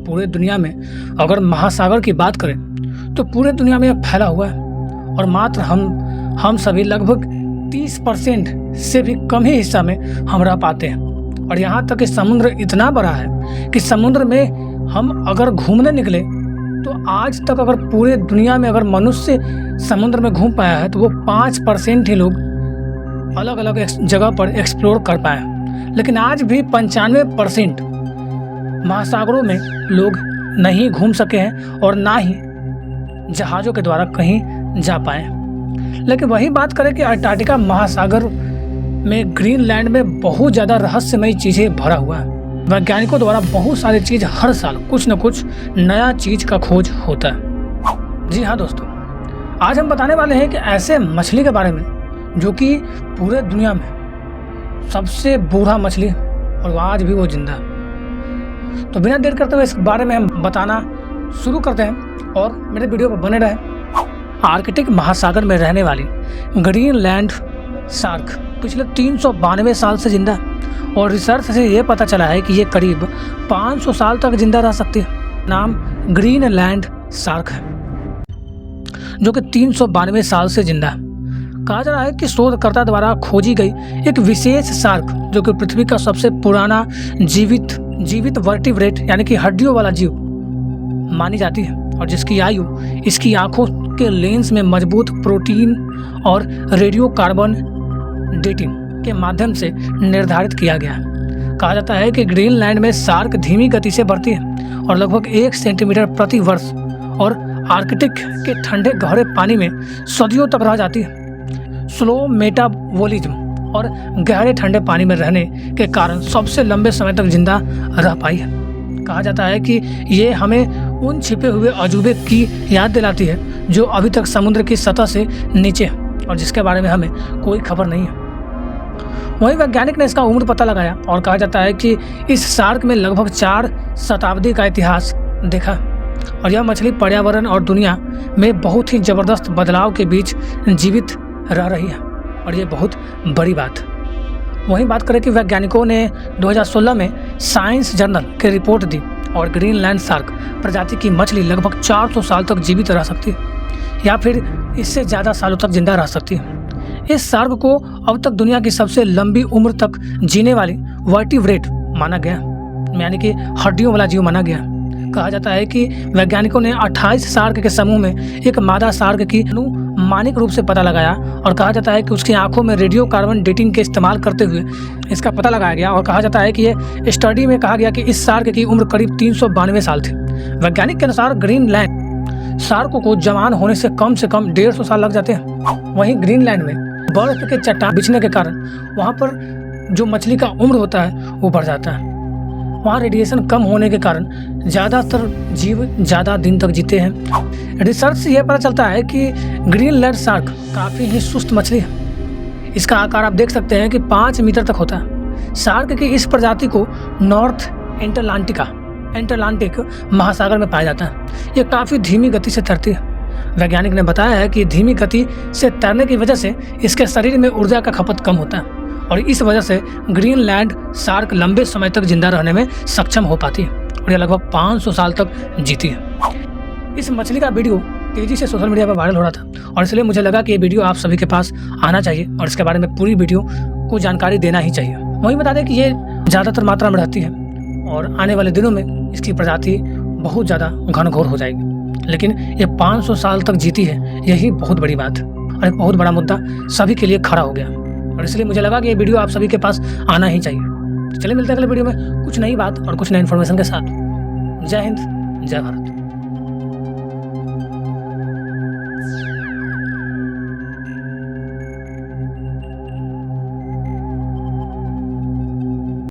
पूरे दुनिया में अगर महासागर की बात करें तो पूरे दुनिया में फैला हुआ है और मात्र हम सभी लगभग 30% से भी कम ही हिस्सा में हम रह पाते हैं। और यहाँ तक कि समुद्र इतना बड़ा है कि समुद्र में हम अगर घूमने निकले तो आज तक अगर पूरे दुनिया में अगर मनुष्य समुद्र में घूम पाया है तो वो 5% ही लोग अलग अलग जगह पर एक्सप्लोर कर पाए। लेकिन आज भी 95% महासागरों में लोग नहीं घूम सके हैं और ना ही जहाज़ों के द्वारा कहीं जा पाए। लेकिन वही बात करें कि अंटार्कटिका महासागर में ग्रीनलैंड में बहुत ज़्यादा रहस्यमयी चीज़ें भरा हुआ है। वैज्ञानिकों द्वारा बहुत सारी चीज़ हर साल कुछ न कुछ नया चीज़ का खोज होता है। जी हाँ दोस्तों, आज हम बताने वाले हैं कि ऐसे मछली के बारे में जो कि पूरे दुनिया में सबसे बूढ़ा मछली और आज भी वो जिंदा है। तो बिना देर करते हुए इस बारे में हम बताना शुरू करते हैं और मेरे वीडियो पर बने रहें। आर्कटिक महासागर में रहने वाली ग्रीनलैंड शार्क पिछले 392 साल से जिंदा है और रिसर्च से ये पता चला है कि ये करीब 500 साल तक जिंदा रह सकती है। नाम ग्रीनलैंड शार्क है जो कि 392 साल से जिंदा है। कहा जा रहा है कि शोधकर्ता द्वारा खोजी गई एक विशेष शार्क जो कि पृथ्वी का सबसे पुराना जीवित वर्टिब्रेट यानी कि हड्डियों वाला जीव मानी जाती है और जिसकी आयु इसकी आंखों के लेंस में मजबूत प्रोटीन और रेडियो कार्बन डेटिंग के माध्यम से निर्धारित किया गया है। कहा जाता है कि ग्रीनलैंड में शार्क धीमी गति से बढ़ती है और लगभग 1 सेंटीमीटर प्रति वर्ष और आर्कटिक के ठंडे गहरे पानी में सदियों तक रह जाती है। स्लो मेटाबॉलिज्म और गहरे ठंडे पानी में रहने के कारण सबसे लंबे समय तक जिंदा रह पाई है। कहा जाता है कि ये हमें उन छिपे हुए अजूबे की याद दिलाती है जो अभी तक समुद्र की सतह से नीचे है और जिसके बारे में हमें कोई खबर नहीं है। वहीं वैज्ञानिक ने इसका उम्र पता लगाया और कहा जाता है कि इस शार्क में लगभग 4 शताब्दी का इतिहास देखा और यह मछली पर्यावरण और दुनिया में बहुत ही जबरदस्त बदलाव के बीच जीवित रह रही है और ये बहुत बड़ी बात। वहीं बात करें कि वैज्ञानिकों ने 2016 में साइंस जर्नल की रिपोर्ट दी और ग्रीनलैंड शार्क प्रजाति की मछली लगभग 400 साल तक जीवित रह सकती है या फिर इससे ज़्यादा सालों तक जिंदा रह सकती है। इस शार्क को अब तक दुनिया की सबसे लंबी उम्र तक जीने वाली वर्टिब्रेट माना गया यानी कि हड्डियों वाला जीव माना गया। कहा जाता है कि वैज्ञानिकों ने 28 शार्क के समूह में एक मादा शार्क की अनुमानिक रूप से पता लगाया और कहा जाता है कि उसकी आंखों में रेडियो कार्बन डेटिंग के इस्तेमाल करते हुए इसका पता लगाया गया और कहा जाता है कि ये स्टडी में कहा गया कि इस शार्क की उम्र करीब 392 साल थी। वैज्ञानिक के अनुसार ग्रीनलैंड शार्क को जवान होने से कम 150 साल लग जाते हैं। वहीं ग्रीनलैंड में बर्फ के चट्टान बिछने के कारण वहाँ पर जो मछली का उम्र होता है वो बढ़ जाता है। वहाँ रेडिएशन कम होने के कारण ज़्यादातर जीव ज़्यादा दिन तक जीते हैं। रिसर्च से यह पता चलता है कि ग्रीनलैंड शार्क काफ़ी ही सुस्त मछली है। इसका आकार आप देख सकते हैं कि 5 मीटर तक होता है। शार्क की इस प्रजाति को नॉर्थ एंटार्कटिक महासागर में पाया जाता है। ये काफ़ी धीमी गति से तैरती है। वैज्ञानिक ने बताया है कि धीमी गति से तैरने की वजह से इसके शरीर में ऊर्जा का खपत कम होता है और इस वजह से ग्रीनलैंड शार्क लंबे समय तक जिंदा रहने में सक्षम हो पाती है और यह लगभग 500 साल तक जीती है। इस मछली का वीडियो तेजी से सोशल मीडिया पर वायरल हो रहा था और इसलिए मुझे लगा कि ये वीडियो आप सभी के पास आना चाहिए और इसके बारे में पूरी वीडियो को जानकारी देना ही चाहिए। वहीं बता दें कि ये ज़्यादातर मात्रा में रहती है और आने वाले दिनों में इसकी प्रजाति बहुत ज़्यादा घनघोर हो जाएगी, लेकिन ये 500 साल तक जीती है, यही बहुत बड़ी बात और एक बहुत बड़ा मुद्दा सभी के लिए खड़ा हो गया और इसलिए मुझे लगा कि ये वीडियो आप सभी के पास आना ही चाहिए। तो चलिए मिलते हैं अगले वीडियो में कुछ नई बात और कुछ नई इन्फॉर्मेशन के साथ। जय हिंद, जय भारत।